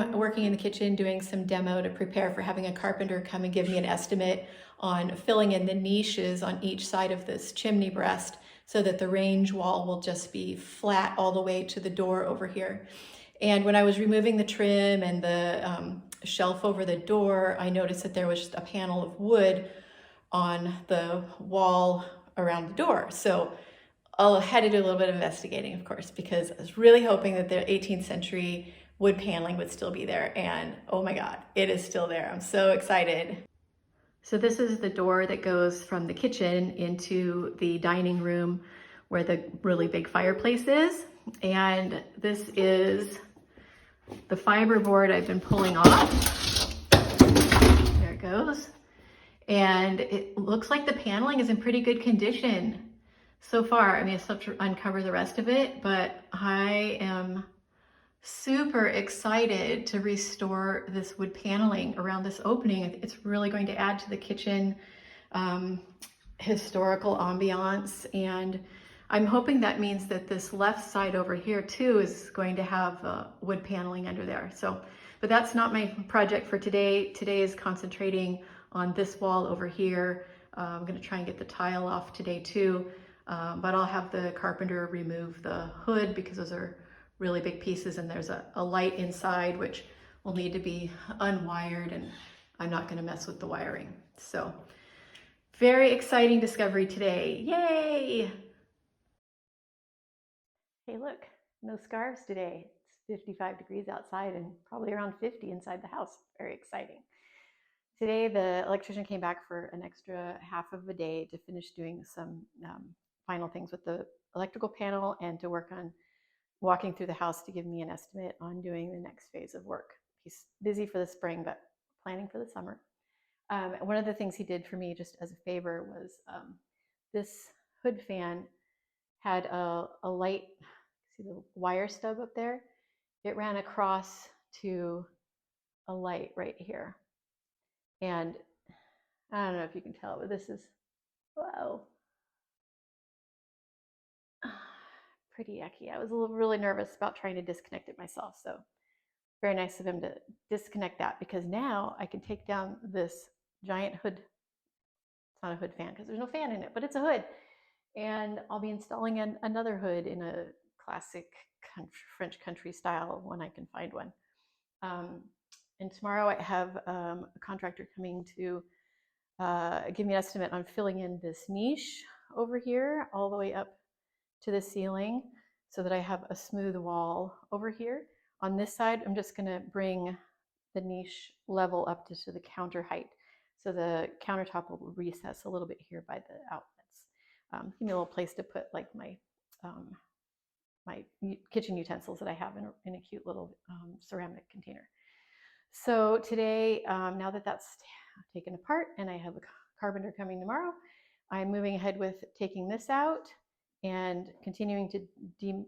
I'm working in the kitchen doing some demo to prepare for having a carpenter come and give me an estimate on filling in the niches on each side of this chimney breast so that the range wall will just be flat all the way to the door over here. And when I was removing the trim and the shelf over the door, I noticed that there was just a panel of wood on the wall around the door. So I had to do a little bit of investigating, of course, because I was really hoping that the 18th century wood paneling would still be there. And oh my God, it is still there. I'm so excited. So this is the door that goes from the kitchen into the dining room where the really big fireplace is. And this is the fiberboard I've been pulling off. There it goes. And it looks like the paneling is in pretty good condition so far. I mean, I still have to uncover the rest of it, but I am super excited to restore this wood paneling around this opening. It's really going to add to the kitchen historical ambiance, and I'm hoping that means that this left side over here too is going to have wood paneling under there. So, but that's not my project for today. Today is concentrating on this wall over here. I'm going to try and get the tile off today too, but I'll have the carpenter remove the hood because those are really big pieces, and there's a light inside which will need to be unwired, and I'm not going to mess with the wiring. So very exciting discovery today. Yay! Hey, look, no scarves today. It's 55 degrees outside and probably around 50 inside the house. Very exciting. Today, the electrician came back for an extra half of a day to finish doing some final things with the electrical panel and to work on walking through the house to give me an estimate on doing the next phase of work. He's busy for the spring, but planning for the summer. One of the things he did for me just as a favor was this hood fan had a light, see the wire stub up there? It ran across to a light right here. And I don't know if you can tell, but this is, whoa, pretty yucky. I was really nervous about trying to disconnect it myself. So very nice of him to disconnect that, because now I can take down this giant hood. It's not a hood fan because there's no fan in it, but it's a hood. And I'll be installing another hood in a classic French country style when I can find one. And tomorrow I have a contractor coming to give me an estimate on filling in this niche over here all the way up to the ceiling so that I have a smooth wall over here. On this side, I'm just gonna bring the niche level up to the counter height. So the countertop will recess a little bit here by the outlets. Give me a little place to put like my my kitchen utensils that I have in a cute little ceramic container. So today, now that that's taken apart and I have a carpenter coming tomorrow, I'm moving ahead with taking this out and continuing to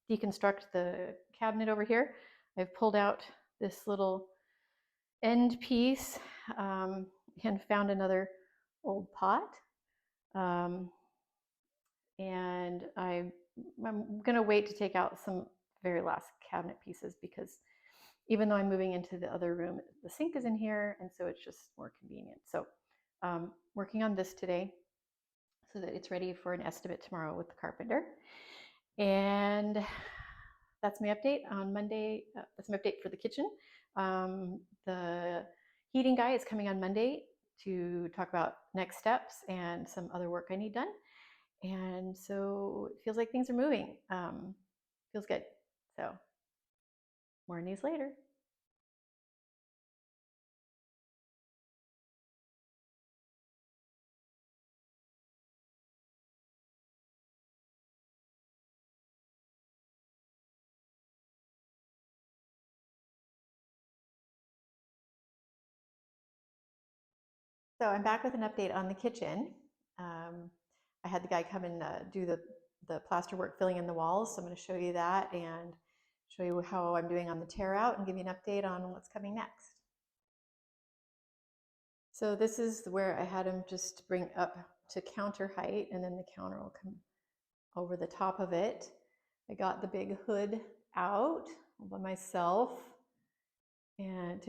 deconstruct the cabinet over here. I've pulled out this little end piece and found another old pot. And I'm going to wait to take out some very last cabinet pieces because even though I'm moving into the other room, the sink is in here, and so it's just more convenient. So working on this today so that it's ready for an estimate tomorrow with the carpenter. And that's my update on Monday. That's my update for the kitchen. The heating guy is coming on Monday to talk about next steps and some other work I need done. And so it feels like things are moving. Feels good. So more news later. So I'm back with an update on the kitchen. I had the guy come and do the plaster work filling in the walls. So I'm going to show you that and show you how I'm doing on the tear out and give you an update on what's coming next. So this is where I had him just bring up to counter height, and then the counter will come over the top of it. I got the big hood out by myself. and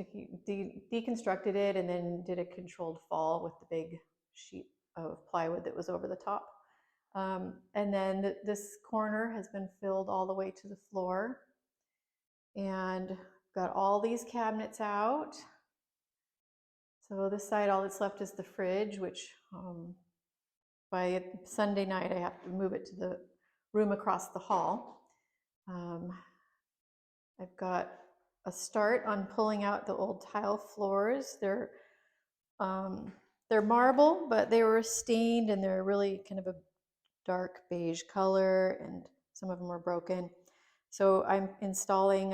deconstructed it and then did a controlled fall with the big sheet of plywood that was over the top. And then this corner has been filled all the way to the floor, and got all these cabinets out. So this side, all that's left is the fridge, which by Sunday night I have to move it to the room across the hall. I've got a start on pulling out the old tile floors. They're marble, but they were stained and they're really kind of a dark beige color, and some of them are broken. So I'm installing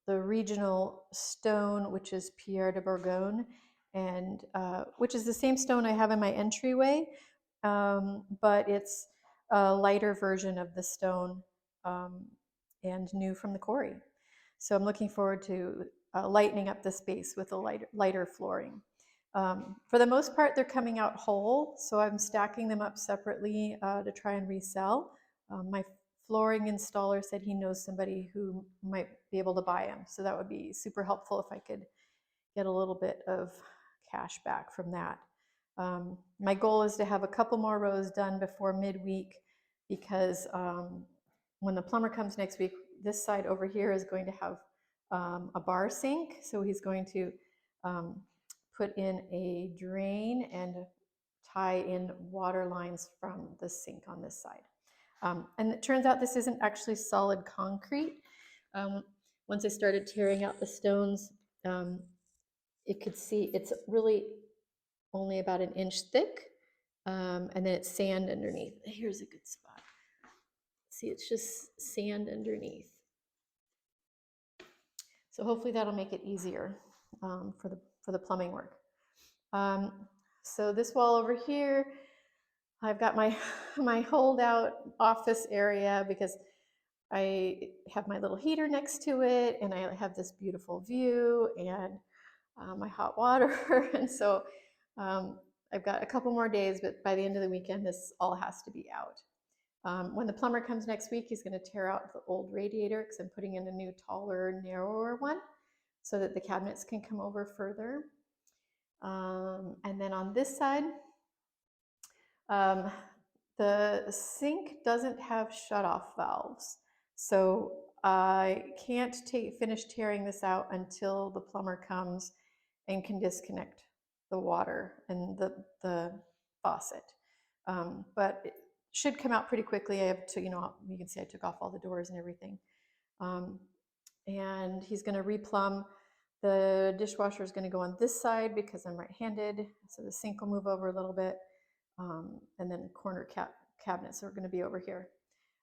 the regional stone, which is Pierre de Bourgogne, and which is the same stone I have in my entryway, but it's a lighter version of the stone, and new from the quarry. So I'm looking forward to lightening up the space with a lighter flooring. For the most part, they're coming out whole, so I'm stacking them up separately to try and resell. My flooring installer said he knows somebody who might be able to buy them, so that would be super helpful if I could get a little bit of cash back from that. My goal is to have a couple more rows done before midweek, because when the plumber comes next week, this side over here is going to have a bar sink, so he's going to put in a drain and tie in water lines from the sink on this side. And it turns out this isn't actually solid concrete. Once I started tearing out the stones, you could see it's really only about an inch thick, and then it's sand underneath. Here's a good spot. See, it's just sand underneath. So hopefully that'll make it easier for the plumbing work. So this wall over here, I've got my holdout office area, because I have my little heater next to it, and I have this beautiful view and my hot water. And so I've got a couple more days, but by the end of the weekend, this all has to be out. When the plumber comes next week, he's going to tear out the old radiator, because I'm putting in a new, taller, narrower one, so that the cabinets can come over further. And then on this side, the sink doesn't have shutoff valves, so I can't finish tearing this out until the plumber comes and can disconnect the water and the faucet. But it should come out pretty quickly. I have to, you can see I took off all the doors and everything. And he's going to replumb. The dishwasher is going to go on this side because I'm right-handed, so the sink will move over a little bit. And then corner cabinets are going to be over here.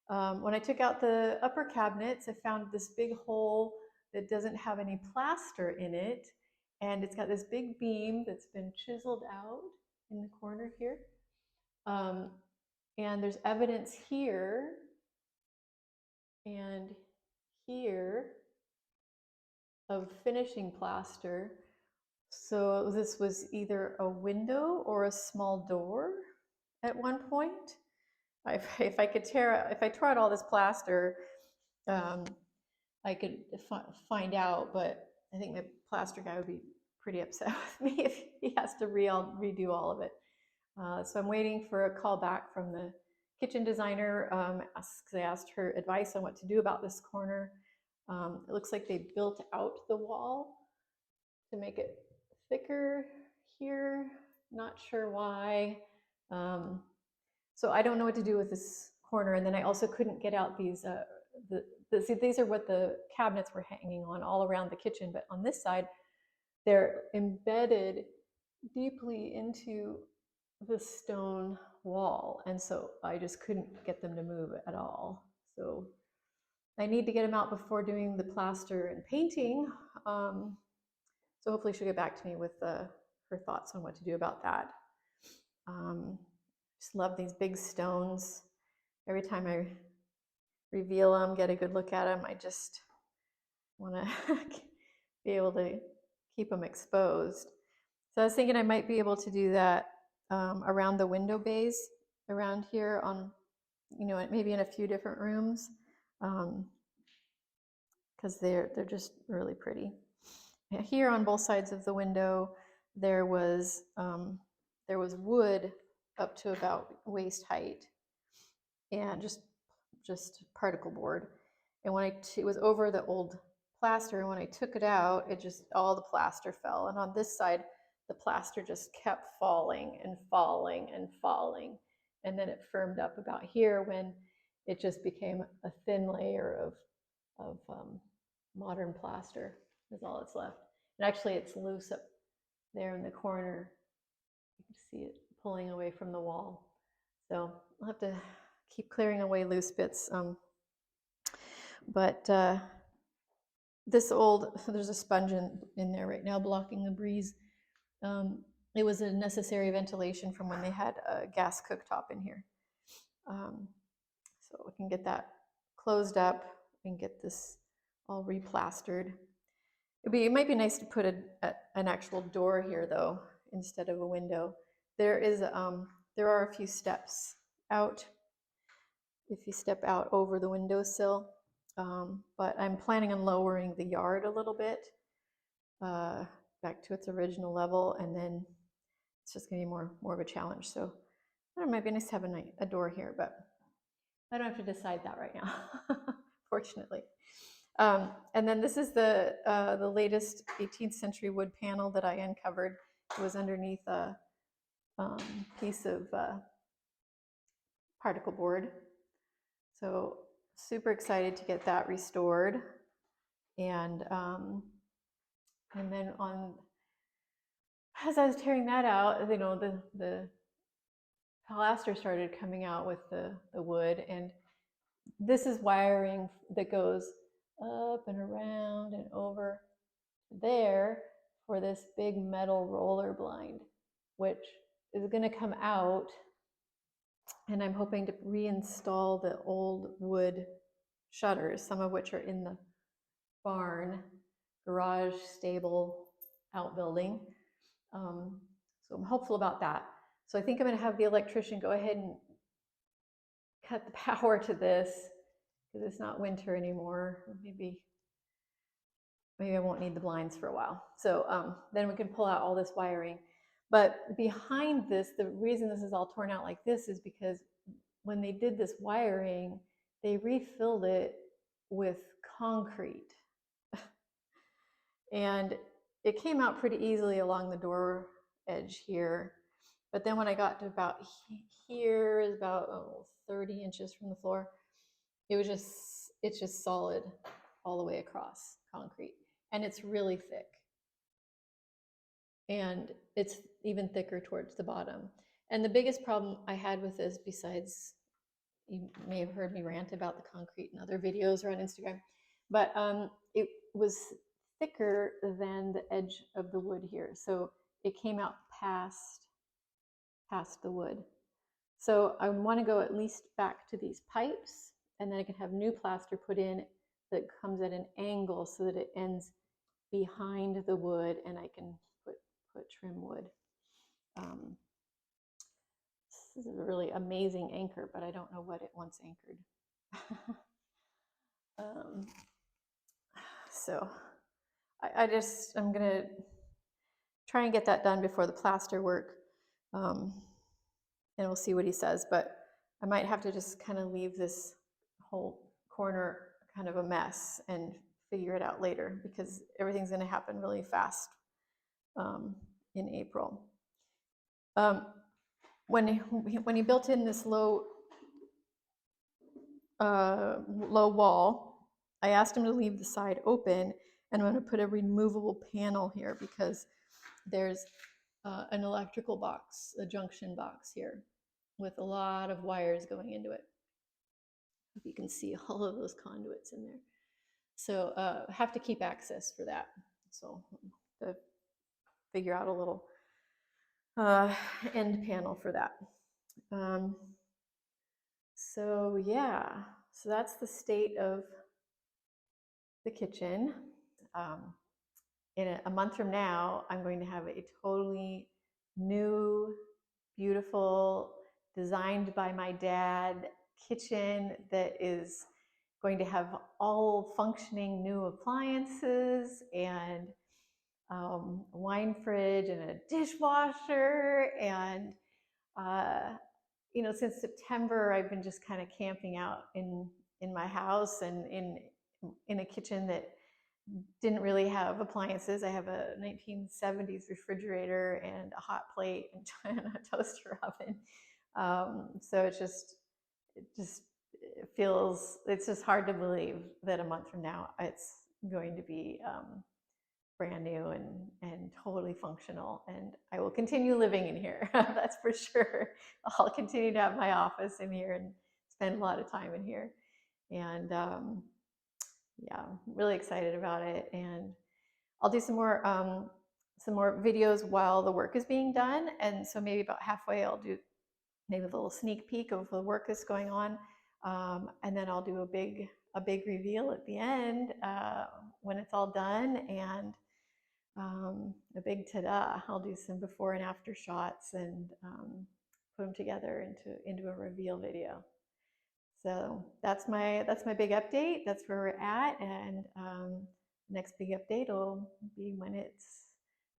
When I took out the upper cabinets, I found this big hole that doesn't have any plaster in it, and it's got this big beam that's been chiseled out in the corner here. And there's evidence here and here of finishing plaster. So this was either a window or a small door at one point. If I tore out all this plaster, I could find out, but I think the plaster guy would be pretty upset with me if he has to redo all of it. So I'm waiting for a call back from the kitchen designer, because I asked her advice on what to do about this corner. It looks like they built out the wall to make it thicker here. Not sure why. So I don't know what to do with this corner. And then I also couldn't get out these, see, these are what the cabinets were hanging on all around the kitchen, but on this side, they're embedded deeply into the stone wall. And so I just couldn't get them to move at all. So I need to get them out before doing the plaster and painting. So hopefully she'll get back to me with her thoughts on what to do about that. Just love these big stones. Every time I reveal them, get a good look at them, I just want to be able to keep them exposed. So I was thinking I might be able to do that around the window bays around here, on, maybe in a few different rooms, because they're just really pretty. here on both sides of the window, there was wood up to about waist height, and just particle board. And when it was over the old plaster, and when I took it out, it just all the plaster fell. And on this side, the plaster just kept falling and falling and falling. And then it firmed up about here when it just became a thin layer of modern plaster is all that's left. And actually it's loose up there in the corner. You can see it pulling away from the wall. So I'll have to keep clearing away loose bits. But this old, there's a sponge in there right now blocking the breeze. It was a necessary ventilation from when they had a gas cooktop in here. So we can get that closed up and get this all replastered. It might be nice to put an actual door here though, instead of a window. There are a few steps out if you step out over the windowsill. But I'm planning on lowering the yard a little bit back to its original level, and then it's just going to be more of a challenge. So I don't know, it might be nice to have a door here, but I don't have to decide that right now, fortunately. And then this is the latest 18th century wood panel that I uncovered. It was underneath a piece of particle board. So super excited to get that restored. And then as I was tearing that out, you know, the plaster started coming out with the wood, and this is wiring that goes up and around and over there for this big metal roller blind, which is going to come out, and I'm hoping to reinstall the old wood shutters, some of which are in the barn, garage, stable, outbuilding. So I'm hopeful about that. So I think I'm going to have the electrician go ahead and cut the power to this because it's not winter anymore. Maybe I won't need the blinds for a while. So then we can pull out all this wiring. But behind this, the reason this is all torn out like this is because when they did this wiring, they refilled it with concrete. And it came out pretty easily along the door edge here. But then when I got to about here, is about 30 inches from the floor, it's just solid all the way across concrete. And it's really thick. And it's even thicker towards the bottom. And the biggest problem I had with this, besides, you may have heard me rant about the concrete in other videos or on Instagram, but it was thicker than the edge of the wood here. So it came out past the wood. So I want to go at least back to these pipes, and then I can have new plaster put in that comes at an angle so that it ends behind the wood, and I can put trim wood. This is a really amazing anchor, but I don't know what it once anchored. So I'm gonna try and get that done before the plaster work, and we'll see what he says. But I might have to just kind of leave this whole corner kind of a mess and figure it out later, because everything's going to happen really fast in April. When he built in this low wall, I asked him to leave the side open, and I'm going to put a removable panel here because there's an electrical box, a junction box here with a lot of wires going into it. If you can see all of those conduits in there. So have to keep access for that. So to figure out a little end panel for that. So yeah, so that's the state of the kitchen. In a month from now, I'm going to have a totally new, beautiful, designed by my dad kitchen that is going to have all functioning new appliances, and wine fridge and a dishwasher. And uh, since September, I've been just kind of camping out in my house and in a kitchen that didn't really have appliances. I have a 1970s refrigerator and a hot plate and a toaster oven. So it feels, it's just hard to believe that a month from now it's going to be brand new and totally functional. And I will continue living in here. That's for sure. I'll continue to have my office in here and spend a lot of time in here. And yeah, I'm really excited about it. And I'll do some more videos while the work is being done. And so maybe about halfway, I'll do maybe a little sneak peek of the work that's going on. And then I'll do a big reveal at the end when it's all done, and a big ta-da. I'll do some before and after shots and put them together into a reveal video. So that's my big update. That's where we're at, and next big update will be when it's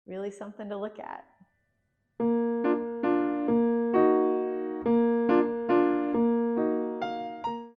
really something to look at.